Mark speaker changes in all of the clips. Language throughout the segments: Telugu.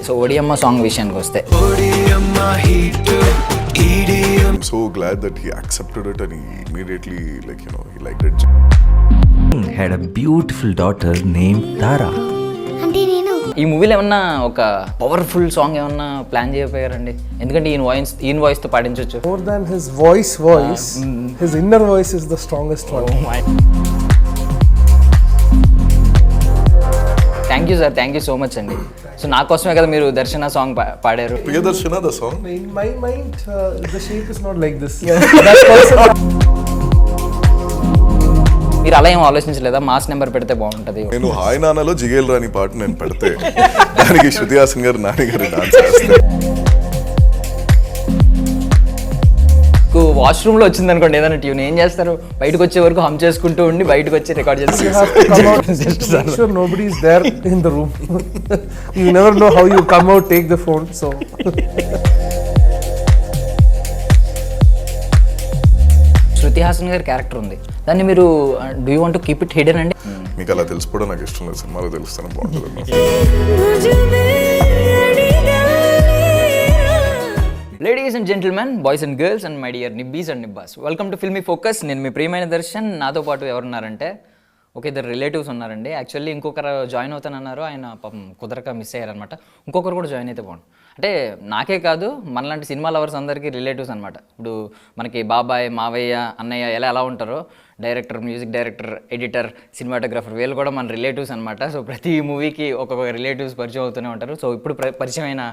Speaker 1: సో ఒడియమ్మ సాంగ్ విషయానికి వస్తే,
Speaker 2: I'm so glad that he accepted it and he immediately, like, you know, he liked it.
Speaker 3: Had a beautiful daughter named Tara.
Speaker 1: ఈ మూవీలో ఏమన్నా ఒక పవర్ఫుల్ సాంగ్ ఏమన్నా ప్లాన్ చేయకపోయారండి? ఎందుకంటే ఈయన వాయిస్ తో పాటించవచ్చు.
Speaker 4: More than his voice, his inner voice is the strongest one.
Speaker 1: Thank you sir, thank you so much అండి. సో నా కోసమే కదా మీరు దర్శన సాంగ్ పాడారు.
Speaker 2: Priyadharshana, the song.
Speaker 4: In my mind, the shape is not like this. That person.
Speaker 1: మీరు అలా ఏం ఆలోచించలేదా? మాస్ నెంబర్ పెడితే బాగుంటది.
Speaker 2: నేను హాయ్ నాన్నలో జిగేల్ రాని పాట నేను పెడితే దానికి శృతి హాసన్ గారు నాని గారు డాన్స్ చేస్తారు.
Speaker 1: వాష్రూమ్ లో వచ్చింది అనుకోండి ఏదైనా ట్యూన్, ఏం చేస్తారు? బయటకు వచ్చే వరకు హమ్ చేసుకుంటూ ఉండి బయటకు వచ్చి రికార్డ్
Speaker 4: చేస్తారు. Sure, nobody is there in the room. You never know how you come out, take the phone. So
Speaker 1: Shruti Haasan గారి క్యారెక్టర్ ఉంది, దాన్ని మీరు do you want to keep it hidden అండి?
Speaker 2: మీకు అలా తెలిసిపోవడం నాకు ఇష్టం లేదు, సినిమాలో తెలుస్తాను బాగుంటుంది.
Speaker 1: Ladies and gentlemen, boys and girls and my dear nibbis and nibbas, welcome to Filmy Focus. నేను మీ ప్రియమైన దర్శన్. నాతో పాటు ఎవరున్నారంటే ఒక ఇద్దరు రిలేటివ్స్ ఉన్నారండి. యాక్చువల్లీ ఇంకొకరు జాయిన్ అవుతానన్నారు, ఆయన పాపం కుదరక మిస్ అయ్యారనమాట. ఇంకొకరు కూడా జాయిన్ అయితే బాగుండు. అంటే నాకే కాదు, మనలాంటి సినిమా లవర్స్ అందరికీ రిలేటివ్స్ అనమాట. ఇప్పుడు మనకి బాబాయ్, మావయ్య, అన్నయ్య ఎలా ఉంటారో, director, music director, editor, cinematographer, వీళ్ళు కూడా మన రిలేటివ్స్ అనమాట. సో ప్రతి మూవీకి ఒక్కొక్క రిలేటివ్స్ పరిచయం అవుతూనే ఉంటారు. సో ఇప్పుడు పరిచయం అయిన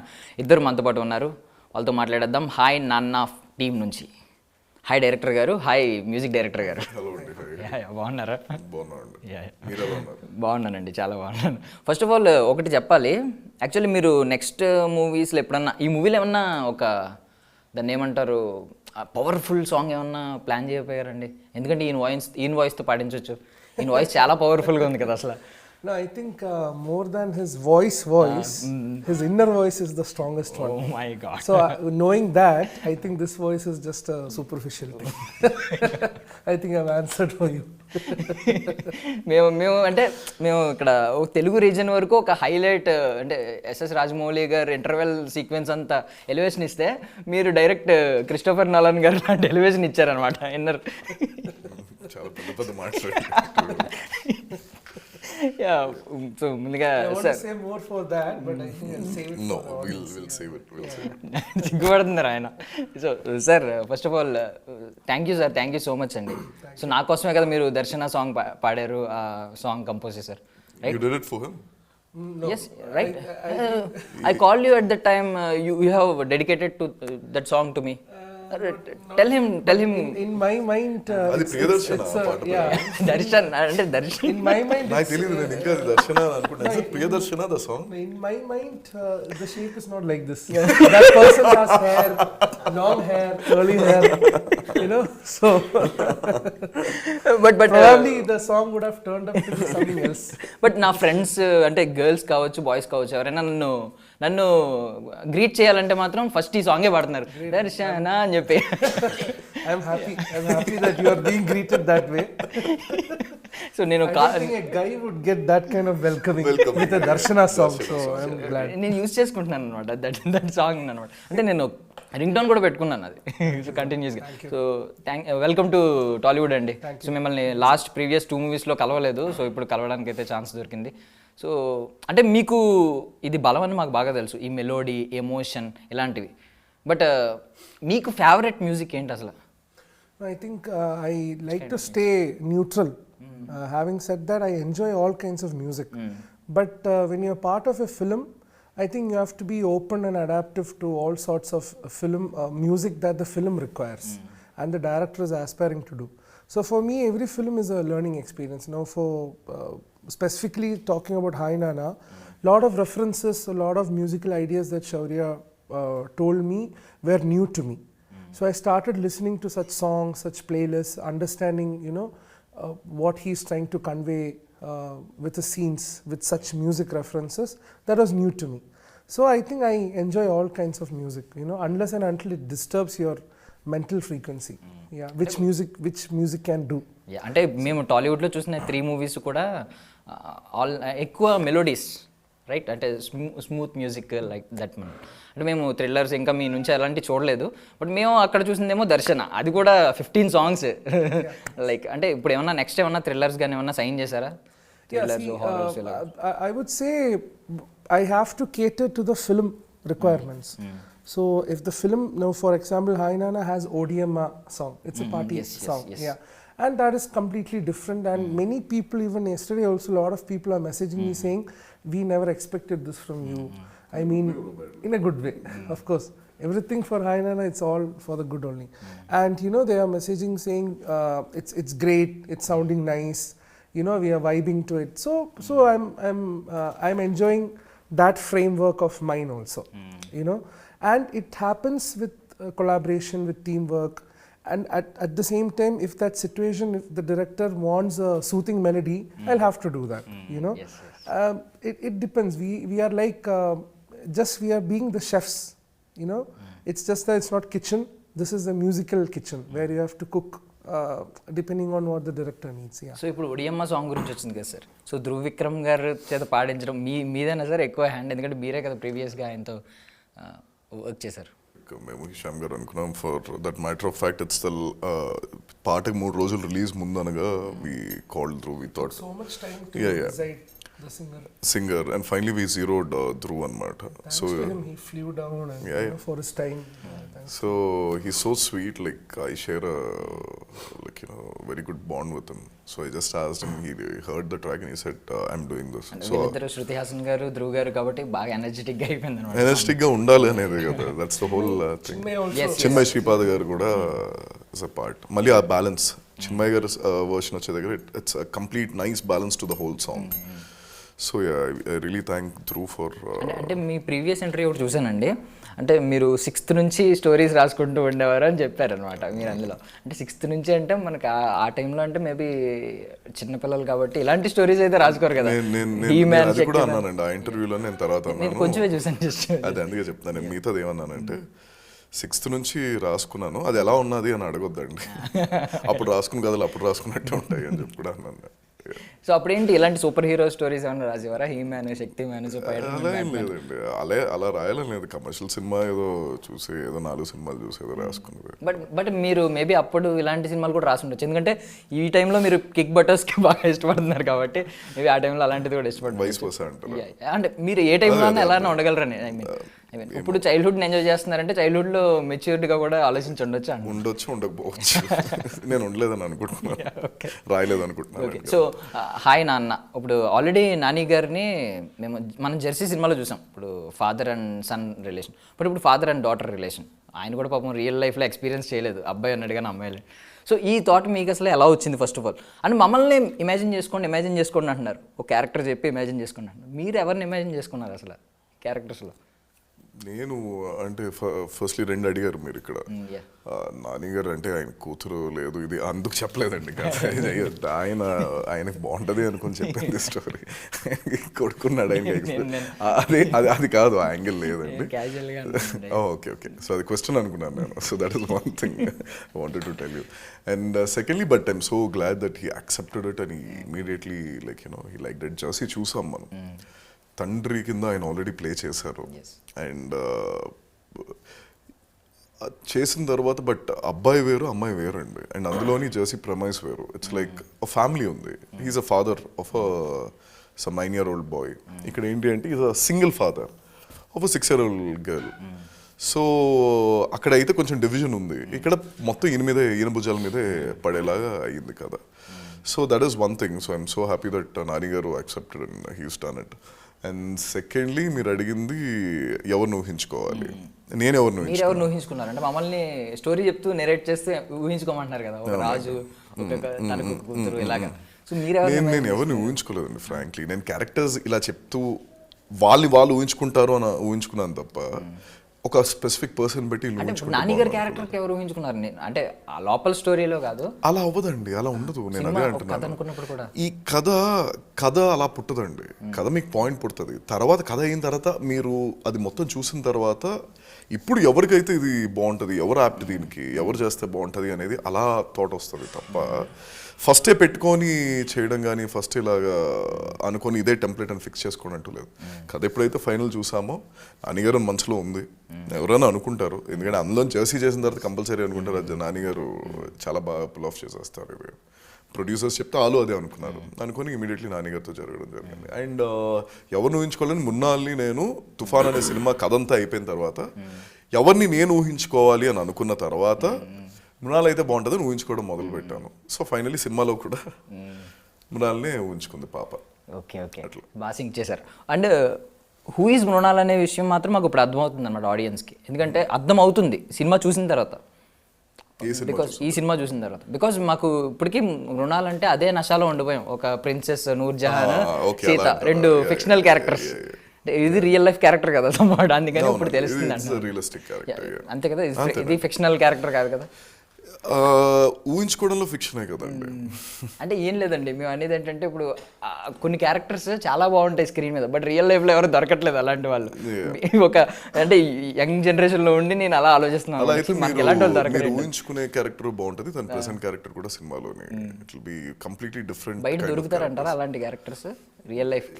Speaker 1: ఇద్దరు మనతో పాటు ఉన్నారు, వాళ్ళతో మాట్లాడేద్దాం. హాయ్ నాన్న టీం నుంచి. హాయ్ డైరెక్టర్ గారు, హాయ్ మ్యూజిక్ డైరెక్టర్ గారు. బాగున్నారా? బాగున్నానండి, చాలా బాగున్నాను. ఫస్ట్ ఆఫ్ ఆల్ ఒకటి చెప్పాలి, యాక్చువల్లీ మీరు నెక్స్ట్ మూవీస్లో ఎప్పుడన్నా, ఈ మూవీలో ఏమన్నా ఒక దాన్ని ఏమంటారు పవర్ఫుల్ సాంగ్ ఏమన్నా ప్లాన్ చేయకపోయారండి? ఎందుకంటే ఈయన వాయిస్తో పాటించవచ్చు. ఈయన వాయిస్ చాలా పవర్ఫుల్గా ఉంది కదా అసలు.
Speaker 4: No, I think more than his voice, his inner voice is the strongest one.
Speaker 1: Oh my God.
Speaker 4: So knowing that, I think this voice is just a superficial thing. I think I've answered for you.
Speaker 1: మేము ఇక్కడ తెలుగు రీజన్ వరకు ఒక హైలైట్ అంటే ఎస్ఎస్ రాజమౌళి గారు ఇంటర్వెల్ సీక్వెన్స్ అంతా ఎలివేషన్ ఇస్తే, మీరు డైరెక్ట్ క్రిస్టోఫర్ నోలన్ గారు లాంటి ఎలివేషన్ ఇచ్చారనమాట. ఇన్నర్
Speaker 2: చాలా పెద్ద మాట్లాడారు.
Speaker 1: Yeah, so ముందుగా
Speaker 4: I want to say more for that, but I think I'll save it.
Speaker 2: No, we'll save it.
Speaker 1: సిగ్గుపడుతున్నారు ఆయన. So sir, first of all thank you sir, thank you so much అండి. సో నా కోసమే కదా మీరు దర్శన సాంగ్ పాడారు, ఆ సాంగ్ కంపోజ్ చేశారు, right?
Speaker 2: You did it for him?
Speaker 4: No.
Speaker 1: Yes, right. I called you at that time. You have dedicated to that song to me. Tell him.
Speaker 4: In my mind,
Speaker 2: అది ప్రియదర్శన పాట.
Speaker 1: దర్శన్ అంటే దర్శన్.
Speaker 4: In my mind,
Speaker 2: నాకు తెలియదు, నేను ఇంకా దర్శన అనుకుంటున్నాను. ప్రియదర్శన, the song.
Speaker 4: In my mind, the shape is not like this. That person has hair, long hair, curly hair, you know. So,
Speaker 1: but
Speaker 4: probably the song would have turned up to be something else.
Speaker 1: But నా ఫ్రెండ్స్ అంటే గర్ల్స్ కావచ్చు, బాయ్స్ కావచ్చు, ఎవరైనా నన్ను గ్రీట్ చేయాలంటే మాత్రం ఫస్ట్ ఈ సాంగే పాడుతున్నారు, దర్శన అని చెప్పి.
Speaker 4: I'm happy that you are being greeted that way.
Speaker 1: So నేను
Speaker 4: I don't think a guy would get that kind of welcoming with a Darshana song. So I'm glad.
Speaker 1: నేను యూజ్ చేసుకుంటున్నాను అనమాట దట్ సాంగ్ అనమాట. అంటే నేను రింగ్ టోన్ కూడా పెట్టుకున్నాను అది కంటిన్యూస్గా. సో వెల్కమ్ టు టాలీవుడ్ అండి. సో మిమ్మల్ని లాస్ట్ ప్రీవియస్ 2 మూవీస్లో కలవలేదు, సో ఇప్పుడు కలవడానికి అయితే ఛాన్స్ దొరికింది. సో అంటే మీకు ఇది బలం అని మాకు బాగా తెలుసు, ఈ మెలోడీ, ఎమోషన్ ఇలాంటివి. బట్ మీకు ఫేవరెట్ మ్యూజిక్ ఏంటి అసలు?
Speaker 4: I think I like to stay neutral. Having said that, I enjoy all kinds of music. But when you're part of a film, I think you have to be open and adaptive to all sorts of film music that the film requires and the director is aspiring to do. So for me, every film is a learning experience. Now for specifically talking about Hi Nanna, lot of references, a lot of musical ideas that Shouryuv told me were new to me. So I started listening to such songs, such playlists, understanding, you know, what he's trying to convey with the scenes, with such music references. That was new to me. So I think I enjoy all kinds of music, you know, unless and until it disturbs your mental frequency. Yeah, which music can do.
Speaker 1: Yeah, అంటే మేము టాలీవుడ్లో చూసిన 3 మూవీస్ కూడా ఆల్ ఎక్కువ మెలోడీస్ రైట్, అంటే స్మూత్ మ్యూజిక్ లైక్ దట్ మనం. అంటే మేము థ్రిల్లర్స్ ఇంకా మీ నుంచి అలాంటి చూడలేదు, బట్ మేము అక్కడ చూసిందేమో దర్శన, అది కూడా 15 సాంగ్స్. లైక్ అంటే ఇప్పుడు ఏమన్నా నెక్స్ట్ ఏమన్నా థ్రిల్లర్స్ కానీ ఏమన్నా సైన్ చేశారా?
Speaker 4: I would say I have to cater to the film requirements. So if the film, now for example, Hi Nanna has ODM song. It's a party song. Yeah. And that is completely different. And many people, even yesterday also, a lot of people are messaging me saying, we never expected this from you. I mean, in a good way, of course. Everything for Hi Nanna, it's all for the good only. And you know, they are messaging saying, it's great, it's sounding nice. You know, we are vibing to it. So I'm enjoying that framework of mine also. You know, and it happens with collaboration, with teamwork. And at the same time, if that situation, if the director wants a soothing melody, I'll have to do that. You know,
Speaker 1: Yes.
Speaker 4: It depends. We are like we are being the chefs. You know, it's just that it's not kitchen. This is a musical kitchen where you have to cook depending on what the director needs. Yeah.
Speaker 1: So ఇప్పుడు ఒడియమ్మ సాంగ్ గురించి వచ్చింది కదా సార్, సో ధ్రువ్ విక్రమ్ గారు చేత పాడించడం మీదేనా సార్ ఎక్కువ హ్యాండ్? ఎందుకంటే మీరే కదా ప్రీవియస్గా ఆయనతో వర్క్ చేశారు.
Speaker 2: మేము హిషామ్ గారు అనుకున్నాం. For that matter of fact it's పాటకి 3 రోజులు రిలీజ్ ముందు అనగా we called Dhruv. We thought
Speaker 4: So much time to decide the singer.
Speaker 2: And finally we zeroed Dhruv anamata.
Speaker 4: Thanks to him, he flew down and you know, for his time. Thanks.
Speaker 2: So he's so sweet. Like I share a very good bond with him. So I just asked him. He heard the track and he said, "I'm doing this." So
Speaker 1: వీళ్ళిద్దరు శృతి హాసన్ గారు ధ్రువ్ గారు కాబట్టి బాగా ఎనర్జెటిక్ గా అయిపోయింది అనమాట.
Speaker 2: ఎనర్జెటిక్ గా ఉండాలి అనేది కదా. That's the whole thing.
Speaker 4: Chinmay also.
Speaker 2: Chinmay Shripad గారు కూడా is a part. మళ్ళీ ఆ బ్యాలెన్స్ చిన్మయ్ గారు వర్షన్ వచ్చే దగ్గర it's a complete nice balance to the whole song. So I really thank Dhruv for.
Speaker 1: అంటే మీ ప్రీవియస్ ఇంటర్వ్యూ ఒకటి చూసానండి, అంటే మీరు 6th నుంచి స్టోరీస్ రాసుకుంటూ ఉండేవారు అని చెప్పారనమాట మీరు అందులో. అంటే 6th నుంచి అంటే మనకు ఆ టైంలో అంటే మేబీ చిన్నపిల్లలు కాబట్టి ఇలాంటి స్టోరీస్ అయితే రాసుకోరు కదా.
Speaker 2: అది కూడా అన్నానండి ఆ ఇంటర్వ్యూలో. నేను తర్వాత
Speaker 1: కొంచెమే చూసాను జస్ట్.
Speaker 2: అదే అందుకే చెప్తాను. నేను మిగతాది ఏమన్నానంటే 6th నుంచి రాసుకున్నాను, అది ఎలా ఉన్నది అని అడగొద్దండి. అప్పుడు రాసుకున్న కథలు అప్పుడు రాసుకున్నట్టు ఉంటాయి అని చెప్పి కూడా అన్నాను.
Speaker 1: సో అప్పుడేంటి ఇలాంటి సూపర్ హీరో స్టోరీస్ ఏమైనా రాసేవారా? హీ మ్యాన్, శక్తి మ్యాన్,
Speaker 2: అలా ఏం లేదండి. అలా రాయాలని లేదు. కమర్షియల్ సినిమా ఏదో చూసి ఏదో 4 సినిమాలు చూసి ఏదో రాసుకున్నది.
Speaker 1: బట్ మీరు మేబీ అప్పుడు ఇలాంటి సినిమాలు కూడా రాసి ఉండొచ్చు, ఎందుకంటే ఈ టైంలో మీరు కిక్ బటర్స్కి బాగా ఇష్టపడుతున్నారు కాబట్టి మేబీ ఆ టైంలో అలాంటిది కూడా ఇష్టపడుతుంది. అంటే మీరు ఏ టైంలో ఎలా ఉండగలరని. ఐ మీన్ ఇప్పుడు చైల్డ్హుడ్ ఎంజాయ్ చేస్తున్నారంటే చైల్డ్హుడ్లో మెచ్యూర్డ్గా కూడా ఆలోచించి
Speaker 2: ఉండొచ్చు ఉండకపోవచ్చు. నేను ఉండలేదని అనుకుంటున్నాను, రాయలేదు అనుకుంటున్నాను.
Speaker 1: సో హాయ్ నాన్న, ఇప్పుడు ఆల్రెడీ నాని గారిని మనం జెర్సీ సినిమాలో చూసాం. ఇప్పుడు ఫాదర్ అండ్ సన్ రిలేషన్, ఇప్పుడు ఫాదర్ అండ్ డాటర్ రిలేషన్. ఆయన కూడా పాపం రియల్ లైఫ్లో ఎక్స్పీరియన్స్ చేయలేదు, అబ్బాయి అన్నాడు కానీ అమ్మాయిలు. సో ఈ థాట్ మీకు అసలు ఎలా వచ్చింది ఫస్ట్ ఆఫ్ ఆల్? అండ్ మమ్మల్ని ఇమాజిన్ చేసుకోండి అంటున్నారు, ఒక క్యారెక్టర్ చెప్పి ఇమాజిన్ చేసుకోండి అంటున్నారు. మీరు ఎవరిని ఇమాజిన్ చేసుకున్నారు అసలు క్యారెక్టర్స్లో?
Speaker 2: నేను అంటే ఫస్ట్లీ 2 అడిగారు మీరు ఇక్కడ. నాని గారు అంటే ఆయన కూతురు లేదు, ఇది అందుకు చెప్పలేదండి. ఆయనకు బాగుంటుంది అనుకుని చెప్పింది స్టోరీ. కొడుకున్నాడు ఆయన, అది కాదు, ఆ యాంగిల్ లేదండి. ఓకే సో అది క్వశ్చన్ అనుకున్నాను నేను. So that is one thing I wanted to tell you. And secondly but I'm so glad that he accepted it and immediately like he like that. Jersey చూసాం మనం, తండ్రి కింద ఆయన ఆల్రెడీ ప్లే చేశారు. అండ్ చేసిన తర్వాత బట్ అబ్బాయి వేరు అమ్మాయి వేరు అండి. అండ్ అందులోని జర్సీ ప్రమైస్ వేరు. ఇట్స్ లైక్ అ ఫ్యామిలీ ఉంది. He's a father of some 9-year-old boy. ఇక్కడ ఏంటి అంటే is a single father of a 6-year-old girl. So అక్కడ అయితే కొంచెం డివిజన్ ఉంది, ఇక్కడ మొత్తం ఈయన భుజాల మీదే పడేలాగా అయ్యింది కదా. So that is one thing. So I'm so happy that Nani garu accepted and he's done it. And secondly మీరు అడిగింది ఎవరిని ఊహించుకోవాలి, నేను ఎవరిని
Speaker 1: ఊహించుకున్నారు అంటే మమ్మల్ని స్టోరీ చెప్తూ నెరేట్ చేస్తే ఊహించుకోమంటున్నారు కదా, ఒక రాజు కూతురు ఇలాగా. సో
Speaker 2: నేను ఎవరిని ఊహించుకోలేదండి ఫ్రాంక్లీ. నేను క్యారెక్టర్స్ ఇలా చెప్తూ వాళ్ళు ఊహించుకుంటారు అని ఊహించుకున్నాను తప్ప ఒక స్పెసిఫిక్ పర్సన్ బట్టి
Speaker 1: అంటే ఇప్పుడు నాని గారి క్యారెక్టర్కి ఎవరు ఊహించుకున్నారు నేను అంటే ఆ లోపల స్టోరీలో కాదు
Speaker 2: అలా అవ్వదండి, అలా ఉండదు. నేను అదే
Speaker 1: కథ
Speaker 2: అంటున్నాను,
Speaker 1: అనుకున్నప్పుడు కూడా
Speaker 2: ఈ కథ అలా పుట్టదండి. కథ మీకు పాయింట్ పుడుతుంది, తర్వాత కథ అయిన తర్వాత మీరు అది మొత్తం చూసిన తర్వాత ఇప్పుడు ఎవరికైతే ఇది బాగుంటుంది, ఎవరు యాప్ట్ దీనికి, ఎవరు చేస్తే బాగుంటుంది అనేది అలా థాట్ వస్తుంది తప్ప ఫస్టే పెట్టుకొని చేయడం కానీ ఫస్ట్ ఇలాగా అనుకొని ఇదే టెంప్లెట్ అని ఫిక్స్ చేసుకోవడం అంటూ లేదు. కథ ఎప్పుడైతే ఫైనల్ చూసామో నాన్నగారు మనసులో ఉంది, ఎవరైనా అనుకుంటారు, ఎందుకంటే అందులో జర్సీ చేసిన తర్వాత కంపల్సరీ అనుకుంటారు అది నాన్నగారు చాలా బాగా పుల్ ఆఫ్ చేసేస్తారు. ఇది ప్రొడ్యూసర్స్ చెప్తే వాళ్ళు అదే అనుకున్నారు, అనుకుని ఇమీడియట్లీ నాన్నగారితో జరగడం జరిగింది. అండ్ ఎవరిని ఊహించుకోవాలని మున్నాల్ని నేను తుఫాన్ అనే సినిమా కథ అంతా అయిపోయిన తర్వాత ఎవరిని నేను ఊహించుకోవాలి అని అనుకున్న తర్వాత మృణాల్ అయితే బాగుంటుందని ఊహించుకోవడం మొదలు పెట్టాను. సో ఫైనలీ సినిమాలో కూడా మృణాల్నే ఊహించుకుంది పాప.
Speaker 1: ఓకే ఓకే, బాగా సింక్ చేశారు. అండ్ హూ ఈజ్ మృణాల్ అనే విషయం మాత్రం మాకు ఇప్పుడు అర్థమవుతుంది అన్నమాట ఆడియన్స్కి, ఎందుకంటే అర్థం అవుతుంది సినిమా చూసిన తర్వాత. బికాస్ ఈ సినిమా చూసిన తర్వాత బికాస్ మాకు ఇప్పటికీ మృణాల్ అంటే అదే నషాలో ఉండిపోయాం. ఒక ప్రిన్సెస్ నూర్జహాన్, సీత, రెండు ఫిక్షనల్ క్యారెక్టర్స్. ఇది రియల్ లైఫ్ క్యారెక్టర్ కదా అన్నమాట, అందుకని ఇప్పుడు తెలుస్తుంది అంతే కదా, ఇది ఫిక్షనల్ క్యారెక్టర్ కాదు కదా.
Speaker 2: ఊహించుకోవడంలో ఫిక్షనే కదండి.
Speaker 1: అంటే ఏం లేదండి, మేము అనేది ఏంటంటే ఇప్పుడు కొన్ని క్యారెక్టర్స్ చాలా బాగుంటాయి స్క్రీన్ మీద, బట్ రియల్ లైఫ్లో ఎవరు దొరకట్లేదు అలాంటి వాళ్ళు. ఒక అంటే యంగ్ జనరేషన్లో ఉండి నేను అలా ఆలోచిస్తున్నాను, మనకి ఎలాంటి వాళ్ళు దొరకలేదు.
Speaker 2: ఊహించుకునే క్యారెక్టర్ బాగుంటుంది, తన ప్రెసెంట్ క్యారెక్టర్ కూడా సినిమాలోనే it will be completely different.
Speaker 1: బయట దొరుకుతారంటారా అలాంటి క్యారెక్టర్స్ రియల్ లైఫ్?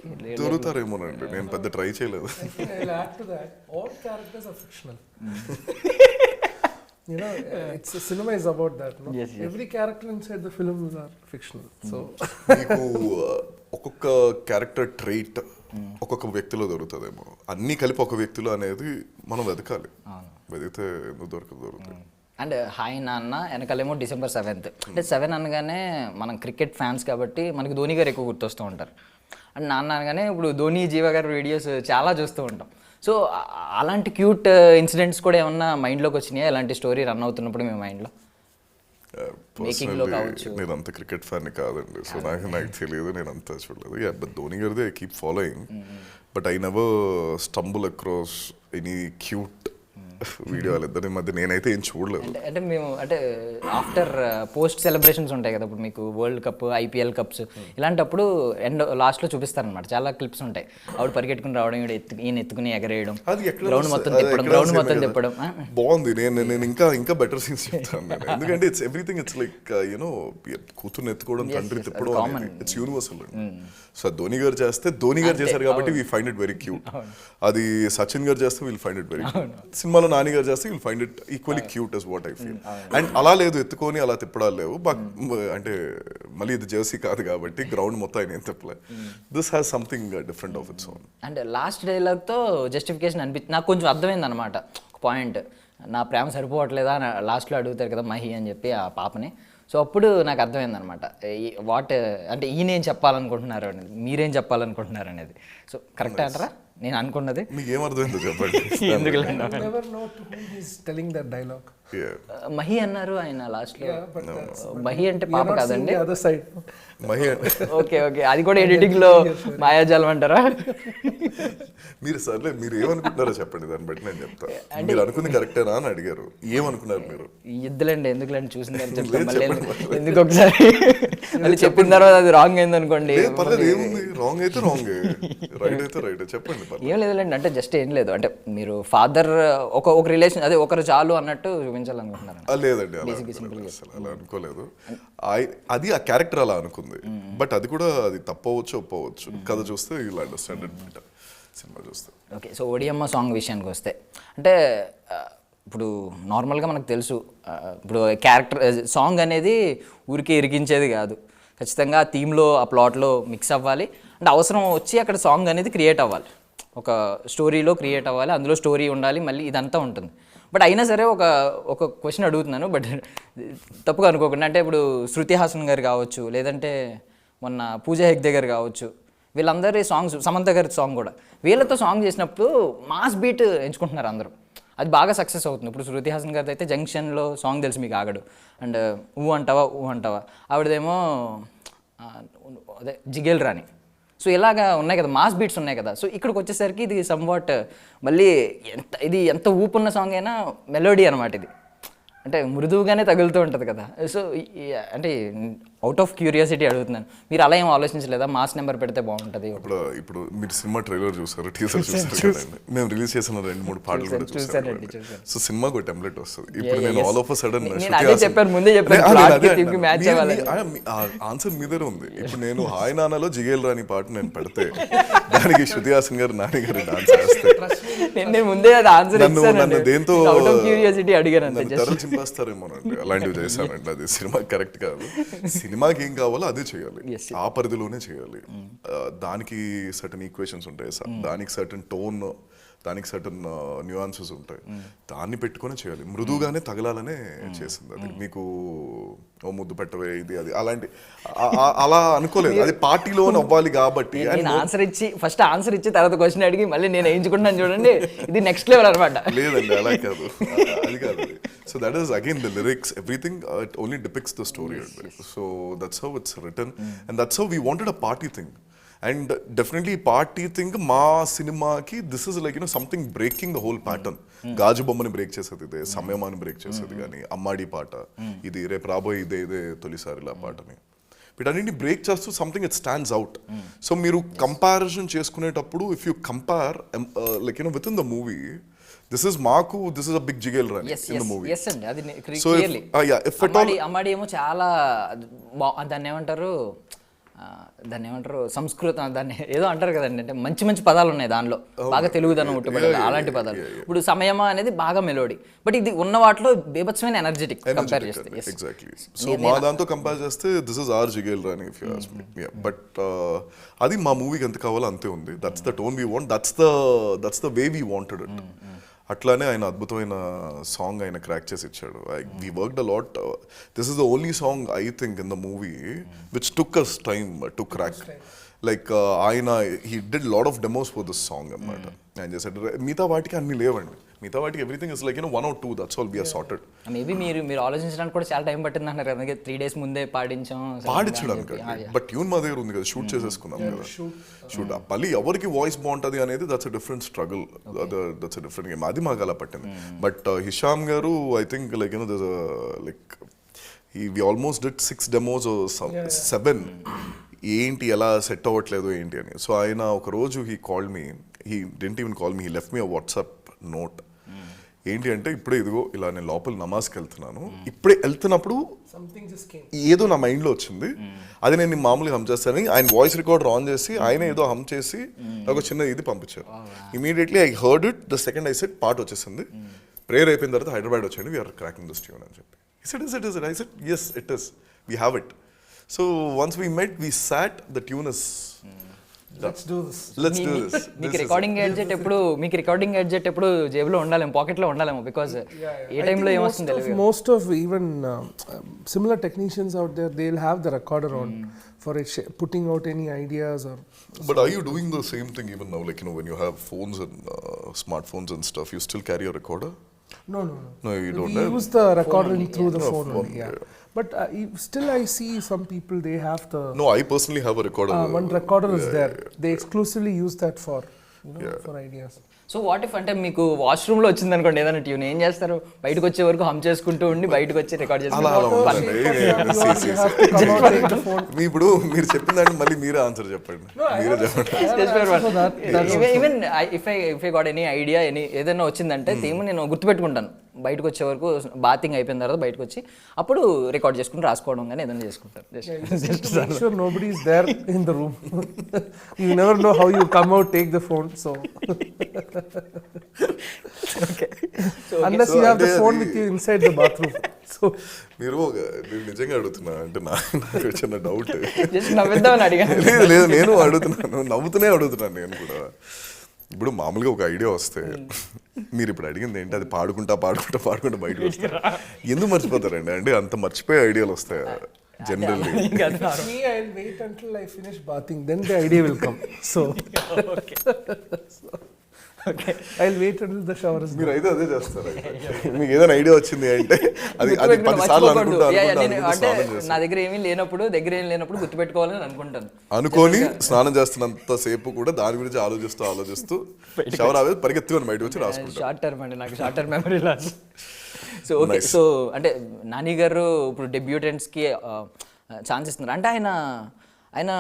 Speaker 2: దొరుకుతారేమోనండి, నేను పెద్ద ట్రై చేయలేదు.
Speaker 4: You know, cinema is about that, no?
Speaker 1: Yes.
Speaker 4: Every character inside the films are fictional. So
Speaker 2: మీకు ఒక్కొక్క క్యారెక్టర్ ట్రైట్ ఒక్కొక్క వ్యక్తిలో దొరుకుతుందేమో, అన్నీ కలిపి ఒక వ్యక్తిలో అనేది మనం వెతకాలి, వెతికితే ఎందుకు దొరుకుతుంది.
Speaker 1: అండ్ హాయ్ నాన్న వెనకాలేమో December 7th, అంటే 7 అనగానే మనం క్రికెట్ ఫ్యాన్స్ కాబట్టి మనకి ధోని గారు ఎక్కువ గుర్తొస్తూ ఉంటారు. అండ్ నాన్న అనగానే ఇప్పుడు ధోని జీవ గారి వీడియోస్ చాలా చూస్తూ ఉంటాం. సో అలాంటి క్యూట్ ఇన్సిడెంట్స్ కూడా ఏమన్నా మైండ్లోకి వచ్చినాయా, ఇలాంటి స్టోరీ రన్ అవుతున్నప్పుడు మీ మైండ్లో?
Speaker 2: నేను అంత క్రికెట్ ఫ్యాన్ కాదండి, సో నాకు తెలియదు, నేను అంతా చూడలేదు. బట్ ధోని గారిదే I keep following, but I never stumble across any cute video వాళ్ళిద్దరి మధ్య నేనైతే ఏం చూడలేదు.
Speaker 1: అంటే మేము అంటే ఆఫ్టర్ పోస్ట్ సెలబ్రేషన్స్ ఉంటాయి కదా, ఇప్పుడు మీకు వరల్డ్ కప్, IPL కప్స్, ఇలాంటప్పుడు లాస్ట్లో చూపిస్తారనమాట, చాలా క్లిప్స్ ఉంటాయి. ఆవిడ పరిగెట్టుకుని రావడం, ఈయన ఎత్తుకుని ఎగరేయడం, గ్రౌండ్ మొత్తం తిప్పడం
Speaker 2: బాగుంది. నేను ఇంకా బెటర్ సీన్స్ చెప్తాను నేను, ఎందుకంటే it's everything, it's like you know కూతుర్ని ఎత్తుకోవడం, తండ్రి తిప్పడం, ఇట్స్ యూనివర్సల్. సో ధోని గారు చేస్తే ధోని గారు చేశారు కాబట్టి we find it very cute. అది సచిన్ గారు చేస్తే wheel find it very cute. సినిమాలో నాని గారు చేస్తే wheel find it equally cute is what I feel. And అలా లేదు, ఎత్తుకొని అలా తిప్పడాలు లేవు. అంటే మళ్ళీ ఇది జెర్సీ కాదు కాబట్టి గ్రౌండ్ మొత్తం ఆయన ఏం తిప్పలే. This has something different of its own.
Speaker 1: And last డైలాగ్తో జస్టిఫికేషన్ అనిపించింది నాకు, కొంచెం అర్థమైంది అనమాట ఒక పాయింట్. నా ప్రేమ సరిపోవట్లేదా అని లాస్ట్లో అడుగుతారు కదా మహి అని చెప్పి ఆ పాపని. సో అప్పుడు నాకు అర్థమైంది అనమాట వాట్ అంటే ఈయనేం చెప్పాలనుకుంటున్నారు అనేది, మీరేం చెప్పాలనుకుంటున్నారు అనేది. సో కరెక్ట్ అంటారా నేను అనుకున్నది?
Speaker 2: మీకు ఏమర్థమైందో చెప్పండి.
Speaker 1: ఎందుకు
Speaker 4: never know to whom he's telling that dialogue.
Speaker 1: Mahi అన్నారు ఆయన లాస్ట్లో. మహి అంటే పాప కాదండి,
Speaker 4: other side.
Speaker 2: Mahi
Speaker 1: okay okay, అది కూడా ఎడిటింగ్లో మాయాజాలం అంటారా?
Speaker 2: మీరు సర్లే, మీరు ఏమనుకుంటున్నారో చెప్పండి, దాన్ని బట్టి నేను చెప్తాను. మీరు అనుకుంది కరెక్టేనా అని అడిగారు, ఏమనుకున్నారు మీరు?
Speaker 1: ఇద్దులేండి, ఎందుకులేండి, చూసిందని చెప్తాను మళ్ళీ ఎందుకు ఒకసారి మళ్ళీ చెప్పిన తర్వాత అది రాంగ్ అయింది అనుకోండి.
Speaker 2: పర్లేదు, ఏముంది, రాంగ్ అయితే రాంగ్, రైట్ అయితే రైట్, చెప్పండి.
Speaker 1: ఏం లేదులేండి, అంటే జస్ట్ ఏం లేదు, అంటే మీరు ఫాదర్ ఒక రిలేషన్ అదే ఒకరు చాలు అన్నట్టు చూపించాలనుకుంటున్నారు?
Speaker 2: లేదండి, అలా అనుకోలేదు. అది ఆ క్యారెక్టర్ అలా అనుకుంది, బట్ అది కూడా అది తప్పవచ్చు ఒప్పవచ్చు, కథ చూస్తే ఇలా అండర్స్టాండ్ అనమాట, సినిమా చూస్తే.
Speaker 1: ఓకే, సో ఒడియమ్మ సాంగ్ విషయానికి వస్తే, అంటే ఇప్పుడు నార్మల్గా మనకు తెలుసు, ఇప్పుడు క్యారెక్టర్ సాంగ్ అనేది ఊరికే ఇరికించేది కాదు, ఖచ్చితంగా ఆ థీమ్లో ఆ ప్లాట్లో మిక్స్ అవ్వాలి, అంటే అవసరం వచ్చి అక్కడ సాంగ్ అనేది క్రియేట్ అవ్వాలి, ఒక స్టోరీలో క్రియేట్ అవ్వాలి, అందులో స్టోరీ ఉండాలి, మళ్ళీ ఇదంతా ఉంటుంది. బట్ అయినా సరే ఒక క్వశ్చన్ అడుగుతున్నాను, బట్ తప్పుగా అనుకోకుండా, అంటే ఇప్పుడు శృతి హాసన్ గారు కావచ్చు, లేదంటే మొన్న పూజా హెగ్డే గారు కావచ్చు, వీళ్ళందరి సాంగ్స్, సమంత గారి సాంగ్ కూడా, వీళ్ళతో సాంగ్ చేసినప్పుడు మాస్ బీట్ ఎంచుకుంటున్నారు అందరూ, అది బాగా సక్సెస్ అవుతుంది. ఇప్పుడు శృతి హాసన్ గారిది అయితే జంక్షన్లో సాంగ్ తెలుసు మీకు, ఆగడు, అండ్ ఊ అంటావా ఆవిడదేమో అదే జిగేల్ రాణి. సో ఇలాగా ఉన్నాయి కదా, మాస్ బీట్స్ ఉన్నాయి కదా. సో ఇక్కడికి వచ్చేసరికి ఇది సమ్వాట్ మళ్ళీ ఎంత ఊపున్న సాంగ్ అయినా మెలోడీ అనమాట ఇది, అంటే మృదువుగానే తగులుతూ ఉంటుంది కదా. సో అంటే అవుట్ ఆఫ్ క్యూరియాసిటీ అడుగుతున్నాను, మీరు అలా ఏం ఆలోచించలేదా మాస్ నెంబర్ పెడితే బాగుంటుంది?
Speaker 2: ఇప్పుడు మీరు సినిమా ట్రైలర్ చూసారు, టీజర్ చూసారు, మేము రిలీజ్ చేసిన 2-3 పాటలు కూడా చూసారు. సో సినిమాకి ఒక టెంప్లెట్ వస్తుంది. ఇప్పుడు నేను all of a sudden answer మీ దగ్గర ఉంది. ఇప్పుడు నేను హాయ్ నాన్నలో జిగేల్ రాని పాట నేను పెడితే దానికి శృతి హాసన్ గారు నాని గారు డాన్స్ చేస్తే నన్ను దేంతో తెరలు చింపేస్తారేమోనండి. అలాంటివి చేశానండి, అది సినిమా కరెక్ట్ కాదు. సినిమాకి ఏం కావాలో అదే చేయాలి, ఆ పరిధిలోనే చేయాలి. దానికి సర్టన్ ఈక్వేషన్స్ ఉంటాయి, దానికి సర్టన్ టోన్, దానికి సర్టన్ న్యూయాన్సెస్ ఉంటాయి, దాన్ని పెట్టుకొని చేయాలి. మృదువుగానే తగలాలనే చేసింది అది. మీకు ఓ ముద్దు పెట్టవే ఇది అది అలాంటి అలా అనుకోలేదు, అది పార్టీలో అవ్వాలి కాబట్టి.
Speaker 1: ఫస్ట్ ఆన్సర్ ఇచ్చి తర్వాత క్వశ్చన్ అడిగి మళ్ళీ నేను వేయించుకుంటాను చూడండి, ఇది నెక్స్ట్ లెవెల్ అనమాట.
Speaker 2: లేదండి అలా కాదు, అది కాదు. So that is again the lyrics, everything, it only depicts the story. So that's how it's written, and that's how we wanted a party thing. And definitely party thing మా సినిమాకి this is like something breaking the whole pattern. గాజు బొమ్మని బ్రేక్ చేసేది ఇదే, సమయమాన్ని బ్రేక్ చేసేది కానీ అమ్మాడి పాట ఇది, రేపు రాబోయే ఇదే తొలిసారిలా పాటని వీటన్నింటిని బ్రేక్ చేస్తూ something it stands out. So మీరు కంపారిజన్ చేసుకునేటప్పుడు if you compare like with in the movie, this is a big jiggle run in the movie.
Speaker 1: Yes అండి, అది క్లియర్లీ.
Speaker 2: If at all
Speaker 1: అమ్మాడి ఏమో చాలా దాన్ని ఏమంటారు సంస్కృతం, దాన్ని ఏదో అంటారు కదండి, అంటే మంచి పదాలు ఉన్నాయి దానిలో, బాగా తెలుగుదనం ఉట్టుబడి అలాంటి పదాలు. ఇప్పుడు సమయమా అనేది బాగా మెలోడీ, బట్ ఇది ఉన్న వాటిలో బీభత్సమైన ఎనర్జెటిక్ కంపేర్ చేస్తే.
Speaker 2: ఎగ్జాక్ట్లీ. సో మా దాంతో కంపేర్ చేస్తే దిస్ ఇస్ ఆర్ జిగేల్ రన్ if you ask me. But అది మా మూవీకి ఎంత కావాలో అంతే ఉంది. That's the tone we want, that's the way we wanted it. అట్లానే ఆయన అద్భుతమైన సాంగ్ ఆయన క్రాక్ చేసి ఇచ్చాడు. We worked a lot. This is the only song I think in the movie which took us time to crack. Like ఆయన he did lot of demos for this song అన్నమాట. ఆయన చేశాడు. మిగతా వాటికి అన్ని లేవండి, మిగతా వాటికి everything is like 1 or 2, that's all we are sorted.
Speaker 1: Maybe మీరు ఆలోచించడానికి కూడా చాలా టైం పట్టింది అన్నారు కదా, 3 days ముందే
Speaker 2: పాడించడానికి. బట్ ట్యూన్ మా దగ్గర ఉంది కదా, షూట్ చేసేసుకున్నాం కదా. షూట్ మళ్ళీ ఎవరికి వాయిస్ బాగుంటుంది అనేది that's a different struggle, that's a different game. అది మాకు అలా పట్టింది. బట్ హిషామ్ గారు I think like like we almost did 6 demos or 7. ఏంటి ఎలా సెట్ అవ్వట్లేదు ఏంటి అని. సో ఆయన ఒక రోజు he called me, he didn't even call me, he left me a WhatsApp note. ఏంటి అంటే ఇప్పుడే ఇదిగో ఇలా నేను లోపల నమాజ్కి వెళ్తున్నాను, ఇప్పుడే వెళ్తున్నప్పుడు ఏదో నా మైండ్లో వచ్చింది, అది నేను మామూలుగా హమ్ చేస్తానని ఆయన వాయిస్ రికార్డర్ ఆన్ చేసి ఆయన ఏదో హమ్ చేసి ఒక చిన్న ఇది పంపించారు. Immediately I heard it. The second I set పాట వచ్చేసింది. ప్రేయర్ అయిపోయిన తర్వాత హైదరాబాద్ వచ్చాను, వీఆర్ క్రాకింగ్ దిస్ ట్యూన్ అని చెప్పి. Is it? I said, yes, it is. We have it. So once we met, we sat, the tune is
Speaker 4: let's do this.
Speaker 1: మీకు రికార్డింగ్ ఎడ్జెట్ ఎప్పుడు జేబులో ఉండాలేమో, పాకెట్లో ఉండాలేమో, బికాజ్ ఏ టైంలో ఏమొస్తుంది తెలియదు.
Speaker 4: Most of even similar technicians out there, they'll have the recorder on for putting out any ideas or.
Speaker 2: But are you doing the same thing even now? Like when you have phones and smartphones and stuff, you still carry a recorder?
Speaker 4: No,
Speaker 2: you don't.
Speaker 4: We use the recording through the phone. Yeah. But still I see some people, they have the.
Speaker 2: No, I personally have a recorder.
Speaker 4: One recorder is there. They exclusively use that for for ideas.
Speaker 1: So what if అంటే మీకు వాష్రూమ్లో వచ్చింది అనుకోండి ఏదైనా ట్యూన్, ఏం చేస్తారు? బయటకు వచ్చే వరకు హమ్ చేసుకుంటూ ఉండి బయటకు వచ్చి రికార్డ్ చేసుకుంటారు.
Speaker 2: ఇప్పుడు మీరు చెప్పిన దాన్ని మళ్ళీ మీరే ఆన్సర్ చెప్పండి.
Speaker 1: Even if I got any idea ఏదైనా వచ్చిందంటే థీమ్ నేను గుర్తుపెట్టుకుంటాను. బయటకు వచ్చే వరకు బాతింగ్ అయిపోయిన తర్వాత బయటకు వచ్చి అప్పుడు రికార్డ్ చేసుకుని రాసుకోవడం కానీ ఏదైనా చేసుకుంటారు.
Speaker 4: Make sure nobody is there in the room. You never know how you come out, take the phone. So
Speaker 1: okay.
Speaker 4: Unless you have the phone with you inside the bathroom. So
Speaker 2: మీరు నిజంగా అడుగుతున్నా అంటే నాకు చిన్న డౌట్.
Speaker 1: జస్ట్ నవ్విద్దామని అడిగాను.
Speaker 2: లేదు నేను అడుగుతున్నాను, నవ్వుతూనే అడుగుతున్నాను నేను కూడా. ఇప్పుడు మామూలుగా ఒక ఐడియా వస్తే మీరు ఇప్పుడు అడిగింది ఏంటి, అది పాడుకుంటా బయటకు వస్తారు. ఎందుకు మర్చిపోతారండి? అంటే అంత మర్చిపోయే ఐడియాలు వస్తాయి generally.
Speaker 4: I'll wait until I finish bathing, then the idea will come. So I'll wait until the shower is
Speaker 2: మీరు
Speaker 4: done.
Speaker 2: అయితే అదే చేస్తారు అయితే. మీకు ఏదైనా ఐడియా వచ్చింది అంటే అది అది 10 సార్లు అనుకుంటా
Speaker 1: అంటే నా దగ్గర ఏమీ లేనప్పుడు గుర్తుపెట్టుకోవాలని అనుకుంటాను.
Speaker 2: అనుకొని స్నానం చేస్తున్నంత సేపు కూడా దాని గురించి ఆలోచిస్తూ షవర్ ఆవేది పరిగెత్తుకొని బయటకు వచ్చి రాసుకుంటాను.
Speaker 1: షార్ట్ టర్మ్ అండి, నాకు short term memory loss. So okay, so అంటే నాని గారు ఇప్పుడు డెబ్యూటెంట్స్కి ఛాన్స్ ఇస్తున్నారు అంటే ఆయన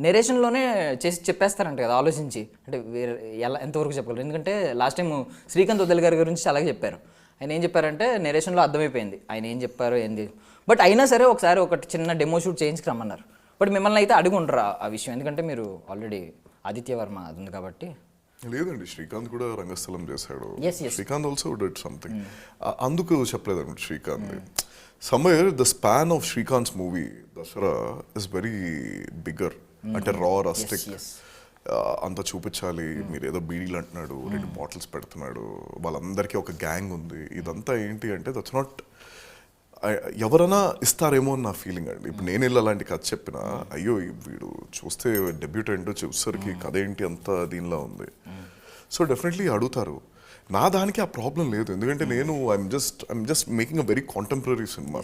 Speaker 1: నెరేషన్లోనే చేసి చెప్పేస్తారంట కదా ఆలోచించి, అంటే వేరే ఎలా ఎంతవరకు చెప్పగలరు? ఎందుకంటే లాస్ట్ టైం శ్రీకాంత్ వదల్ గారి గురించి అలాగే చెప్పారు. ఆయన ఏం చెప్పారంటే నెరేషన్లో అర్థమైపోయింది ఆయన ఏం చెప్పారు ఏంది, బట్ అయినా సరే ఒకసారి ఒకటి చిన్న డెమో షూట్ చేయించుకు రమ్మన్నారు. బట్ మిమ్మల్ని అయితే అడుగుంటారు ఆ విషయం, ఎందుకంటే మీరు ఆల్రెడీ ఆదిత్య వర్మ అది ఉంది కాబట్టి.
Speaker 2: లేదండి, శ్రీకాంత్ కూడా రంగస్థలం చేశాడు.
Speaker 1: Yes.
Speaker 2: Srikanth also did something. అందుకు చెప్పలేదండి Srikanth. Somewhere the span of Srikanth's movie Dasara is very bigger. అంటే రా రస్టిక్ అంత చూపించాలి. మీరు ఏదో బీడీలు అంటున్నాడు, 2 బాటిల్స్ పెడుతున్నాడు, వాళ్ళందరికీ ఒక గ్యాంగ్ ఉంది. ఇదంతా ఏంటి అంటే దట్స్ నాట్ ఎవరైనా ఇస్తారేమో అని నా ఫీలింగ్ అండి. ఇప్పుడు నేను వెళ్ళి అలాంటి కథ చెప్పినా అయ్యో వీడు చూస్తే డెబ్యూటెంట్ చూసేసరికి కథ ఏంటి అంత దీనిలో ఉంది. సో డెఫినెట్లీ అడుగుతారు. నా దానికి ఆ ప్రాబ్లం లేదు, ఎందుకంటే నేను I'm just making a very contemporary cinema.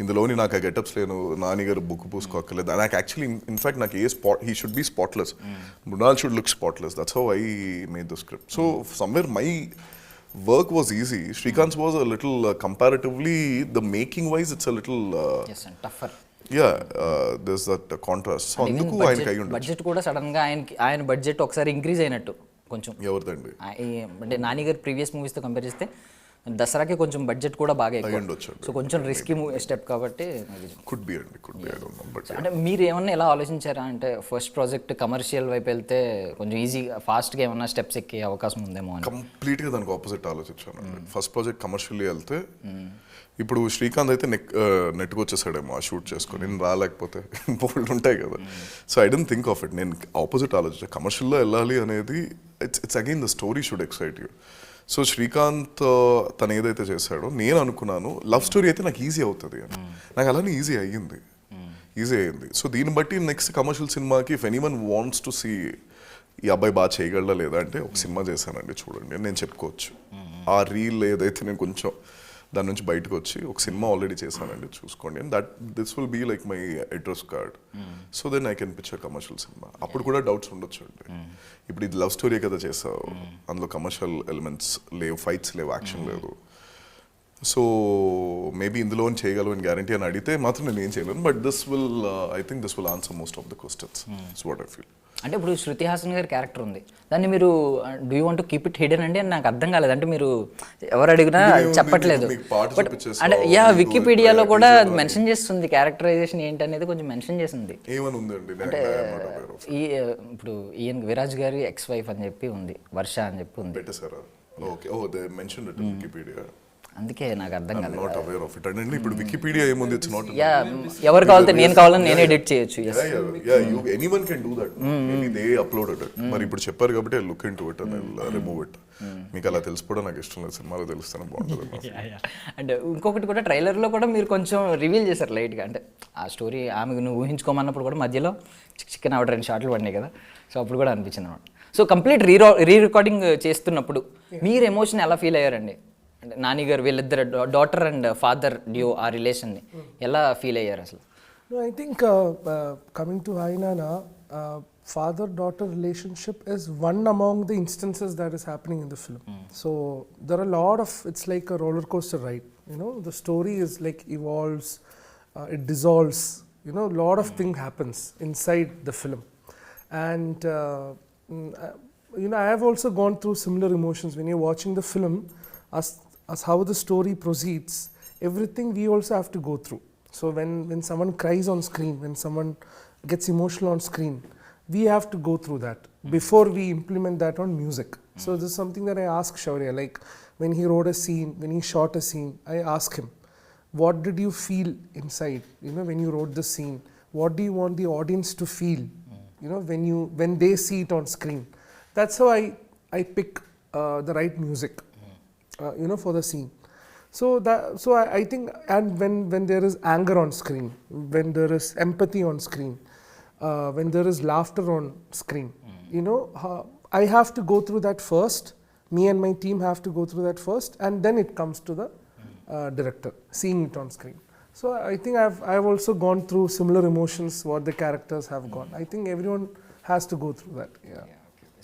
Speaker 2: ఇందులోని నాకు ఆ గెటప్స్ లేను, నాని గారు బుక్ పూసుకోక్కర్లేదు. నాకు యాక్చువల్లీ ఇన్ఫాక్ట్ నాకు he should be spotless, Mrunal should look spotless. That's how I made the script. So somewhere my work was easy. Shrikant's was a little comparatively, the making wise it's a little
Speaker 1: yes, and tougher.
Speaker 2: Yeah, there's that contrast. So అందుకు ఆయనకి అయ్యి ఉండొచ్చు.
Speaker 1: బడ్జెట్ కూడా సడన్ గా ఆయన బడ్జెట్ ఒకసారి ఇంక్రీజ్ అయినట్టు కొంచెం.
Speaker 2: ఎవరిదండి?
Speaker 1: అంటే నాని గారు ప్రీవియస్ మూవీస్తో కంపేర్ చేస్తే దసరాకి కొంచెం బడ్జెట్ కూడా బాగా ఎక్కువ. సో కొంచెం రిస్కీ స్టెప్ కాబట్టి
Speaker 2: కుడ్ బి అండి, could be, I don't know. But
Speaker 1: అంటే మీరు ఏమన్నా ఎలా ఆలోచించారా అంటే ఫస్ట్ ప్రాజెక్ట్ కమర్షియల్ వైపు వెళ్తే కొంచెం ఈజీగా ఫాస్ట్గా ఏమన్నా స్టెప్స్ ఎక్కే అవకాశం ఉందేమో అని?
Speaker 2: కంప్లీట్గా దానికి ఆపోజిట్ ఆలోచించాను. ఫస్ట్ ప్రాజెక్ట్ కమర్షియల్లీ వెళ్తే ఇప్పుడు శ్రీకాంత్ అయితే నెట్కి వచ్చేసాడేమో ఆ షూట్ చేసుకొని, నేను రాలేకపోతే బోల్డ్ ఉంటాయి కదా. So I don't think of it. నేను ఆపోజిట్ ఆలోచించాను. కమర్షియల్లో వెళ్ళాలి అనేది it's again the story should excite you. So Srikanth తను ఏదైతే చేశాడో నేను అనుకున్నాను లవ్ స్టోరీ అయితే నాకు ఈజీ అవుతుంది అని. నాకు అలానే ఈజీ అయ్యింది. సో దీన్ని బట్టి నెక్స్ట్ కమర్షియల్ సినిమాకి if anyone wants to see ఈ అబ్బాయి బాగా చేయగలడా లేదా అంటే ఒక సినిమా చేశానండి చూడండి అని నేను చెప్పుకోవచ్చు. ఆ రీల్ ఏదైతే నేను కొంచెం దాని నుంచి బయటకు వచ్చి ఒక సినిమా ఆల్రెడీ చేశానండి చూసుకోండి, and this will be like my address card. So then I can picture commercial సినిమా. అప్పుడు కూడా డౌట్స్ ఉండొచ్చు అండి. ఇప్పుడు ఇది లవ్ స్టోరీ కదా చేసావు, అందులో కమర్షియల్ ఎలిమెంట్స్ లేవు, ఫైట్స్ లేవు, యాక్షన్ లేదు. సో మేబీ ఇందులో చేయగలవు అని గ్యారంటీ అని అడిగితే మాత్రం నేను ఏం చేయలేను. But I think this will answer most of the questions. It's what I feel.
Speaker 1: అంటే ఇప్పుడు శృతి హాసన్ గారి క్యారెక్టర్ ఉంది, దాన్ని మీరు do you want to keep it hidden అండి అని నాకు అర్థం కాలేదు. అంటే మీరు ఎవరు అడిగినా చెప్పట్లేదు. బట్ అంటే వికీపీడియాలో కూడా మెన్షన్ చేస్తుంది క్యారెక్టరైజేషన్ ఏంటి అనేది కొంచెం మెన్షన్ చేసింది. అంటే ఇప్పుడు ఈయన విరాజ్ గారి ఎక్స్ వైఫ్ అని చెప్పి ఉంది, వర్ష అని చెప్పి ఉంది. అందుకే నాకు అర్థం కాలేదు.
Speaker 2: Not aware of it. అంటే ఇప్పుడు వికీపీడియా ఏముంది, ఇట్స్ నాట్
Speaker 1: ఎవరు కావాలంటే నేను కావాలని నేను ఎడిట్ చేయొచ్చు.
Speaker 2: Anyone can do that. Maybe they uploaded it. మరి ఇప్పుడు చెప్పారు కాబట్టి look into it and remove it. మీకు అలా తెలిసిపోవడం నాకు ఇష్టం లేదు, సినిమాలో తెలుస్తాను బాగుంటుంది.
Speaker 1: అంటే ఇంకొకటి కూడా ట్రైలర్లో కూడా మీరు కొంచెం రివీల్ చేశారు లైట్గా. అంటే ఆ స్టోరీ ఆమె నువ్వు ఊహించుకోమన్నప్పుడు కూడా మధ్యలో చికెన్ ఆవిడ 2 షాట్లు పడినాయి కదా, సో అప్పుడు కూడా అనిపించింది అనమాట. సో కంప్లీట్ రీ రికార్డింగ్ చేస్తున్నప్పుడు మీరు ఎమోషన్ ఎలా ఫీల్ అయ్యారండి? అంటే నాని గారు వీళ్ళిద్దరు డాటర్ అండ్ ఫాదర్ డ్యూ ఆ రిలేషన్ని ఎలా ఫీల్ అయ్యారు అసలు?
Speaker 4: I think coming to Hi Nanna, father-daughter relationship is one among the instances that is happening in the film. So there are a lot of, it's like a roller coaster ride. You know, the story is like evolves, it dissolves. You know, a lot of things happens inside the film, and you know, I have also gone through similar emotions when you're watching the film. As how the story proceeds, everything we also have to go through. So when someone cries on screen, when someone gets emotional on screen, we have to go through that before we implement that on music. So this is something that I ask Shouryuv, like when he wrote a scene, when he shot a scene, I ask him, what did you feel inside, you know, when you wrote the scene? What do you want the audience to feel, you know, when they see it on screen? That's how I pick the right music. You know, for the scene. So I think, and when there is anger on screen, when there is empathy on screen, when there is laughter on screen, you know, I have to go through that first. Me and my team have to go through that first, and then it comes to the director seeing it on screen. So I think I've also gone through similar emotions what the characters have gone. I think everyone has to go through that. Yeah.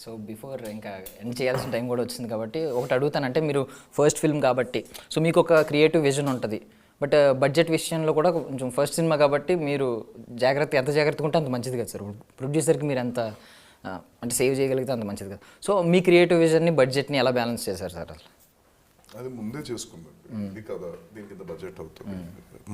Speaker 1: So before ఇంకా ఎండ్ చేయాల్సిన టైం కూడా వచ్చింది కాబట్టి ఒకటి అడుగుతానంటే, మీరు ఫస్ట్ ఫిల్మ్ కాబట్టి సో మీకు ఒక క్రియేటివ్ విజన్ ఉంటుంది, బట్ బడ్జెట్ విషయంలో కూడా కొంచెం ఫస్ట్ సినిమా కాబట్టి మీరు ఎంత జాగ్రత్తగా ఉంటే అంత మంచిది కదా సార్. ప్రొడ్యూసర్కి మీరు ఎంత అంటే సేవ్ చేయగలిగితే అంత మంచిది కదా. సో మీ క్రియేటివ్ విజన్ని బడ్జెట్ని ఎలా బ్యాలెన్స్ చేశారు సార్ అసలు?
Speaker 2: అది ముందే చేసుకుందాం, ఇది కదా దీనికి ఇంత బడ్జెట్ అవుతుంది,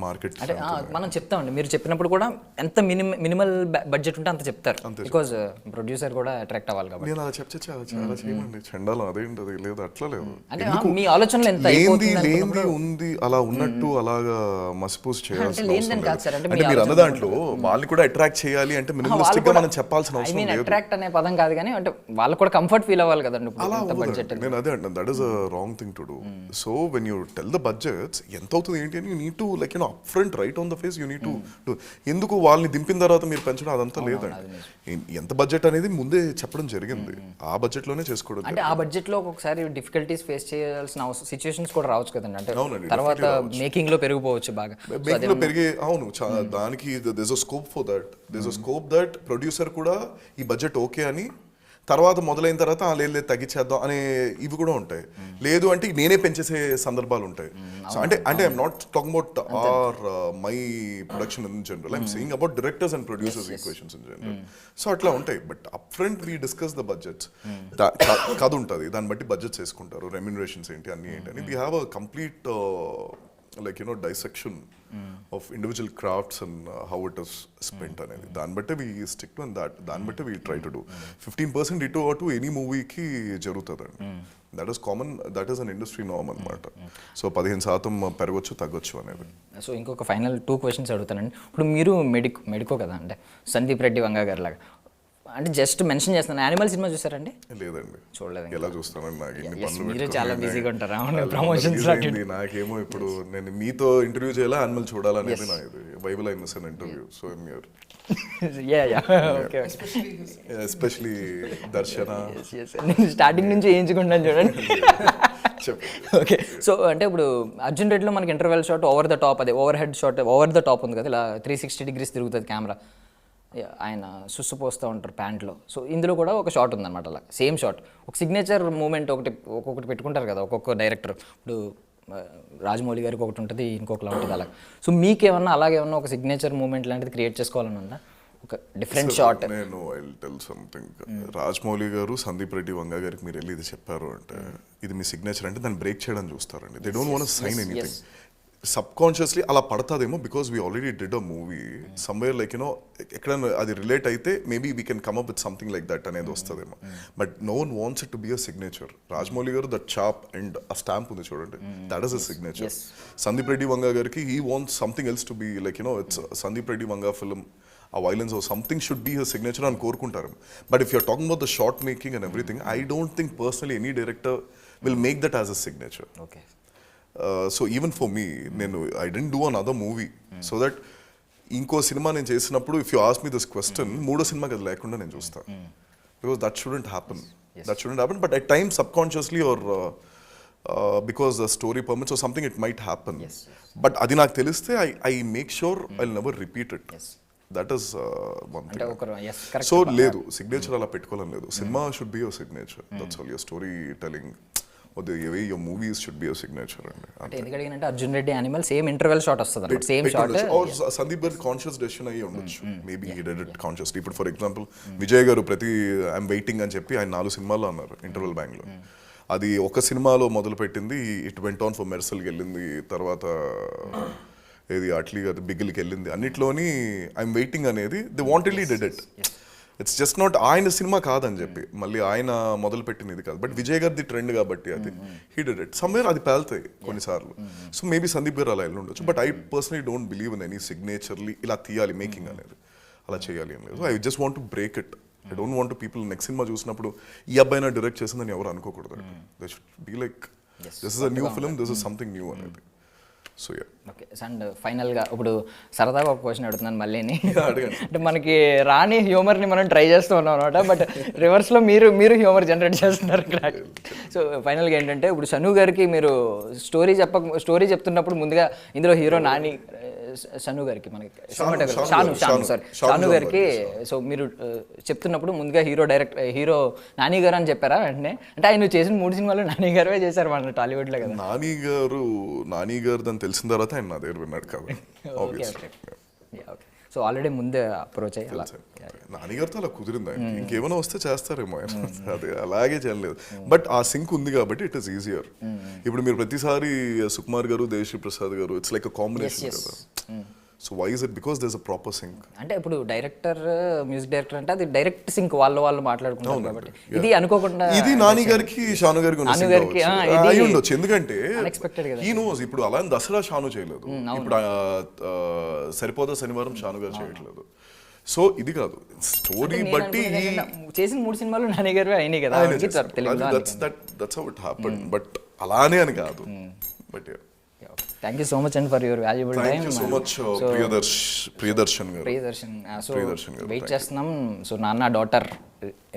Speaker 2: మార్కెట్
Speaker 1: అంటే మనం చెప్తామండి, మీరు చెప్పినప్పుడు కూడా ఎంత మినిమల్ బడ్జెట్ ఉంటే అంత చెప్తారు, బికాజ్ ప్రొడ్యూసర్ కూడా అట్రాక్ట్ అవ్వాలి కాబట్టి.
Speaker 2: నేను అలా చెప్తే చాలా చేయమండి, చండాలం అదేంటది లేదు, అట్లా లేదు.
Speaker 1: అంటే మీ ఆలోచనలు ఎంత
Speaker 2: లేనిది ఉంది అలా ఉన్నట్టు అలాగా మసిపూసి చేయాల్సిన అవసరం లేదు. అంటే మీరు అన్న దాంట్లో వాళ్ళని కూడా అట్రాక్ట్ చేయాలి అంటే మినిమలిస్టిక్ గా మనం చెప్పాల్సిన అవసరం లేదు.
Speaker 1: అట్రాక్ట్ అనే పదం కాదు కానీ అంటే వాళ్ళకి కూడా కంఫర్ట్ ఫీల్ అవ్వాలి కదండి.
Speaker 2: అలా బడ్జెట్ నేను అదే అంటాను, that is a wrong thing to do. So when you tell the budgets ఎంత అవుతుంది ఏంటి అని you need to like you know up front right on the face you need to do. ఎందుకు వాళ్ళని దింపిన తర్వాత మీరు పెంచడం అదంతా లేదండి. ఎంత బడ్జెట్ అనేది ముందే చెప్పడం జరిగింది, ఆ బడ్జెట్ లోనే చేసుకోవడం.
Speaker 1: అంటే ఆ బడ్జెట్ లో ఒక్కొక్కసారి డిఫికల్టీస్ ఫేస్ చేయాల్సిన సిచ్యువేషన్స్ కూడా రావచ్చు కదండి. అంటే తర్వాత మేకింగ్ లో పెరిగిపోవచ్చు బాగా,
Speaker 2: మేకింగ్ లో పెరిగే. అవును, దానికి there is a scope for that. There is a scope that producer కూడా ఈ బడ్జెట్ ఓకే అని తర్వాత మొదలైన తర్వాత లేదు తగ్గించేద్దాం అనే ఇవి కూడా ఉంటాయి. లేదు అంటే నేనే పెంచేసే సందర్భాలు ఉంటాయి. సో అంటే I'm not talking about or my production in general, I'm saying about directors and producers equations in general. So అట్లా ఉంటాయి. But up front we discuss the budgets. కథ ఉంటుంది, దాన్ని బట్టి బడ్జెట్స్ వేసుకుంటారు, రెమ్యునరేషన్స్ ఏంటి అన్ని ఏంటి అని. We have a complete like dissection of individual crafts and how it is spent అనేది. దాన్ని బట్టి we stick to దాన్ని బట్టి we try to do 15% ఇటు అటు ఎనీ మూవీకి జరుగుతుందండి. That is common, that is an industry norm అనమాట. సో 15% పెరగచ్చు తగ్గొచ్చు అనేది.
Speaker 1: సో ఇంకొక ఫైనల్ 2 క్వశ్చన్స్ అడుగుతానండి. ఇప్పుడు మీరు మెడికో కదా, అంటే సందీప్ రెడ్డి వంగ గారి లాగా, అంటే జస్ట్ మెన్షన్ చేస్తున్నాను, యానిమల్ సినిమా చూసారండి?
Speaker 2: లేదండి,
Speaker 1: చూడలేదు.
Speaker 2: ఎలా చూస్తానండి, నాకు ఇన్ని పనులు
Speaker 1: మీరు చాలా బిజీగా ఉంటారా ప్రమోషన్స్?
Speaker 2: నాకేమో ఇప్పుడు నేను మీతో ఇంటర్వ్యూ చేయాలా యానిమల్ చూడాలనేది నా ఇది. Bible I miss an interview, so I'm here.
Speaker 1: Okay,
Speaker 2: especially దర్శన
Speaker 1: నేను స్టార్టింగ్ నుంచి వేయించుకుంటాను చూడండి. ఓకే, సో అంటే ఇప్పుడు అర్జున్ రెడ్డిలో మనకి interval shot over the top, అదే over head shot over the top ఉంది కదా, ఇలా 360 degrees తిరుగుతుంది కెమెరా, ఆయన సుస్సు పోస్తూ ఉంటారు ప్యాంట్లో. సో ఇందులో కూడా ఒక షాట్ ఉందన్నమాట, అలా సేమ్ షాట్, ఒక సిగ్నేచర్ మూమెంట్ ఒక్కొక్కటి పెట్టుకుంటారు కదా ఒక్కొక్క డైరెక్టర్. ఇప్పుడు రాజమౌళి గారికి ఒకటి ఉంటుంది, ఇంకొకలా ఉంటుంది అలా. సో మీకేమన్నా అలాగేమన్నా ఒక సిగ్నేచర్ మూమెంట్ లాంటిది క్రియేట్ చేసుకోవాలని ఉందా, ఒక డిఫరెంట్ షాట్?
Speaker 2: నేను I will tell something. Rajamouli గారు సందీప్ రెడ్డి వంగ గారికి మీరు వెళ్ళి ఇది చెప్పారు అంటే ఇది మీ సిగ్నేచర్ అంటే దాన్ని బ్రేక్ చేయడం చూస్తారండి. They don't want to sign anything. Subconsciously అలా పడుతుందేమో, because we already did a movie somewhere like you know ఎక్కడైనా అది రిలేట్ అయితే maybe we can come up with something like that అనేది వస్తుందేమో. But no one wants it to be a signature. Rajamouli garu that chap and ఆ స్టాంప్ ఉంది చూడండి, that is a signature. Sandeep Reddy Vanga గారికి he wants something else to be like you know it's Sandeep Reddy Vanga film, ఆ violence or something should be her signature అని కోరుకుంటారు. But if you're talking about the shot making and everything, I don't think personally any director will make that as a signature.
Speaker 1: Okay,
Speaker 2: so even for me, నేను I didn't do another movie so that ఇంకో సినిమా నేను చేసినప్పుడు if you ask me this question, మూడో సినిమాకి అది లేకుండా నేను చూస్తాను. Because that student happen, but at time subconsciously or because the story permits or something it might happen. But అది నాకు తెలిస్తే I make sure I will never repeat it. That is one thing. So లేదు, సిగ్నేచర్ అలా పెట్టుకోవాలని లేదు. సినిమా should be your signature, that's all. Your story telling, the way your movies should be a signature.
Speaker 1: అంటే ఎందుకు అడిగినంటే Arjun Reddy Animal same interval shot వస్తుంది, సేమ్ షాట్.
Speaker 2: ఆర్ సందీప్ గారి కాన్షియస్ డెసిషన్ అయ్యి ఉండొచ్చు, maybe he did it consciously. ఇప్పుడు ఫర్ ఎగ్జాంపుల్ విజయ్ గారు ప్రతి ఐఎమ్ వెయిటింగ్ అని చెప్పి ఆయన 4 సినిమాల్లో అన్నారు ఇంటర్వెల్ బ్యాంగ్లో. అది ఒక సినిమాలో మొదలు పెట్టింది, ఇట్ వెంట్ ఆన్ ఫర్ మెర్సల్కి వెళ్ళింది, తర్వాత ఏది అట్లీ అది బిగిల్కి వెళ్ళింది. అన్నిట్లోని ఐఎమ్ వెయిటింగ్ అనేది they wantedly did it. It's just not ఆయన సినిమా కాదని చెప్పి మళ్ళీ ఆయన మొదలు పెట్టిన ఇది కాదు, బట్ విజయ్ గారిది ట్రెండ్ కాబట్టి అది హీ డిడ్ ఇట్. సమ్వేర్ అది పేలుతాయి కొన్నిసార్లు. సో మేబీ సందీప్ గారు అలా వెళ్ళి ఉండొచ్చు. But I personally don't believe in any signaturely ఇలా తీయాలి మేకింగ్ అనేది, అలా చేయాలి అని లేదు. I just want to break it. I don't want people next సినిమా చూసినప్పుడు ఈ అబ్బాయినా డైరెక్ట్ చేసిందని ఎవరు అనుకోకూడదు. They should be like this is a new film, this is something new అనేది. సో యా
Speaker 1: ఓకే అండ్ ఫైనల్గా ఇప్పుడు సరదాగా ఒక క్వశ్చన్ అడుగుతున్నాను మళ్ళీని
Speaker 2: అడగండి.
Speaker 1: అంటే మనకి రాని హ్యూమర్ని మనం ట్రై చేస్తూ ఉన్నాం అనమాట బట్ రివర్స్లో మీరు హ్యూమర్ జనరేట్ చేస్తున్నారు ఇక్కడ. సో ఫైనల్గా ఏంటంటే ఇప్పుడు షను గారికి మీరు స్టోరీ చెప్తున్నప్పుడు ముందుగా ఇందులో హీరో నాని షను గారికి మనకి షాను గారికి సో మీరు చెప్తున్నప్పుడు ముందుగా హీరో నాని గారు అని చెప్పారా వెంటనే? అంటే ఆయన చేసిన 3 సినిమాలు నాని గారే చేశారు మన టాలీవుడ్లో కదా.
Speaker 2: నాని గారు దాన్ని తెలిసిన తర్వాత ఆయన నా దగ్గర విన్నాడు కదా.
Speaker 1: సో ఆల్రెడీ ముందే అప్రోచ్ అయ్యి అలా
Speaker 2: నాని గారితో అలా కుదిరింది ఆయన. ఇంకేమైనా వస్తే చేస్తారేమో ఆయన. అది అలాగే చేయలేదు. బట్ ఆ సింక్ ఉంది కాబట్టి ఇట్ ఈస్ ఈజియర్. ఇప్పుడు మీరు ప్రతిసారి సుకుమార్ గారు దేశీ ప్రసాద్ గారు ఇట్స్ లైక్ అ కాంబినేషన్ కదా. So why is it? Because there is a proper sync.
Speaker 1: అంటే ఇప్పుడు డైరెక్టర్ మ్యూజిక్ డైరెక్టర్ అంటే అది డైరెక్ట్ సింక్ వాళ్ళు మాట్లాడుకుంటారు కాబట్టి ఇది అనుకోకుండా
Speaker 2: ఇది నాని గారికి షాను గారికి అయి ఉండొచ్చు. ఎందుకంటే
Speaker 1: అన్ఎక్స్పెక్టెడ్ కదా.
Speaker 2: ఈ నోస్ ఇప్పుడు అలా దసరా షాను చేయలేదు, ఇప్పుడు సరిపోదా శనివారం షాను గారు చేయట్లేదు. సో ఇది కాదు స్టోరీ బట్టి
Speaker 1: చేసిన 3 సినిమాలు నాని గారు అయినాయి కదా
Speaker 2: that's how it happened. But అలానే అని కాదు. But
Speaker 1: thank you so much and for your valuable time.
Speaker 2: So much Priyadarshan గారు.
Speaker 1: సో వెయిట్ చేస్తున్నాం. సో నాన్న డాటర్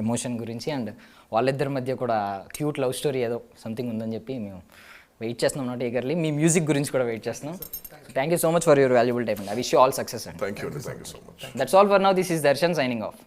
Speaker 1: ఎమోషన్ గురించి అండ్ వాళ్ళిద్దరి మధ్య కూడా క్యూట్ లవ్ స్టోరీ ఏదో సంథింగ్ ఉందని చెప్పి మేము వెయిట్ చేస్తున్నాం నాట్ ఈగర్లీ. మీ మ్యూజిక్ గురించి కూడా వెయిట్ చేస్తున్నాం. Thank you so much for your valuable time and I wish you all success and
Speaker 2: thank you so much.
Speaker 1: That's all for now. This is Darshan signing off.